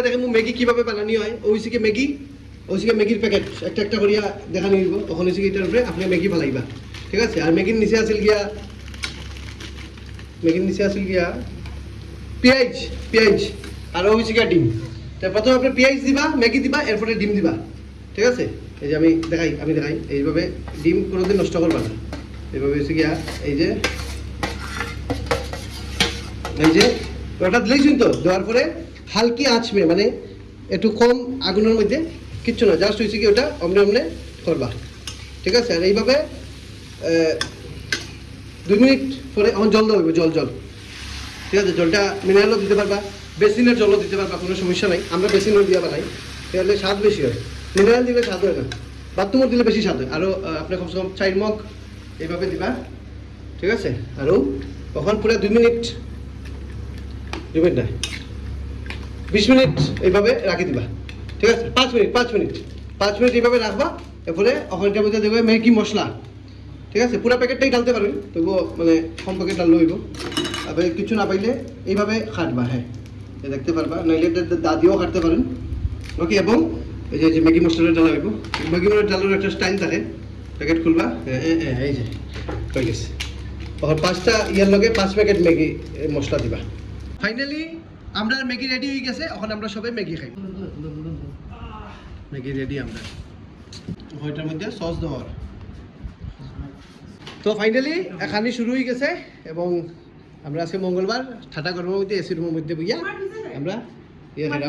দেখেন ম্যাগি কিভাবে বানানি হয় ওইসিকে ম্যাগির প্যাকেট একটা একটা করিয়া দেখা নিব তখন হয়েছে এটার উপরে আপনি ম্যাগি ফালাইবা ঠিক আছে আর ম্যাগির নিচে আসিল গিয়া পেঁয়াজ আর হয়েছে গিয়া ডিম তা প্রথমে আপনি পেঁয়াজ দিবা ম্যাগি দিবা এরপরে ডিম দিবা ঠিক আছে এই যে আমি দেখাই এইভাবে ডিম কোনোদিন নষ্ট করবা না এইভাবে হয়েছে গিয়া এই যে ওটা দিলেই শুনতো দেওয়ার পরে হালকি আঁচবে মানে একটু কম আগুনের মধ্যে কিচ্ছু না জাস্ট হয়েছে কি ওটা অমনে করবা ঠিক আছে আর এইভাবে 2 মিনিট পরে এখন জল দেবো জল ঠিক আছে জলটা মিনারেলও দিতে পারবা বেসিনের জলও দিতে পারবা কোনো সমস্যা নাই আমরা বেসিনের দিয়ে বানাই তাহলে স্বাদ বেশি হয় মিনারেল দিলে স্বাদ হয় না বাথরুমের দিলে বেশি স্বাদ হয় আরও আপনি কমসে কম 4 মগ এইভাবে দিবা ঠিক আছে আরও তখন পুরো 2 মিনিট না 20 মিনিট এইভাবে রাখি দিবা ঠিক আছে 5 মিনিট এইভাবে রাখবা এরপরে ওখানটার মধ্যে দেখবে ম্যাগি মশলা ঠিক আছে পুরো প্যাকেটটাই ঢালতে পারবেন তবুও মানে কম প্যাকেট ডাল লইব তবে কিছু না পাইলে এইভাবে খাটবা হ্যাঁ দেখতে পারবা নইলে দা দিয়েও কাটতে পারেন ওকে এবং এই যে ম্যাগি মশলাটা ডালা হইব ম্যাগি মশলা ডালার একটা স্টাইল থাকে প্যাকেট খুলবা এই যে হয়ে গেছে তখন 5টা ইয়ার লগে 5 প্যাকেট ম্যাগি মশলা দিবা ফাইনালি আমরা ম্যাগি রেডি হয়ে গেছে এখন আমরা সবাই ম্যাগি খাই ম্যাগি রেডি আমরা ওইটার মধ্যে সস দেওয়ার তো ফাইনালি খানি শুরু হয়ে গেছে এবং আমরা আজকে মঙ্গলবার ঠাটা গরমের মধ্যে এসি রুমের মধ্যে বইয়া আমরা আমার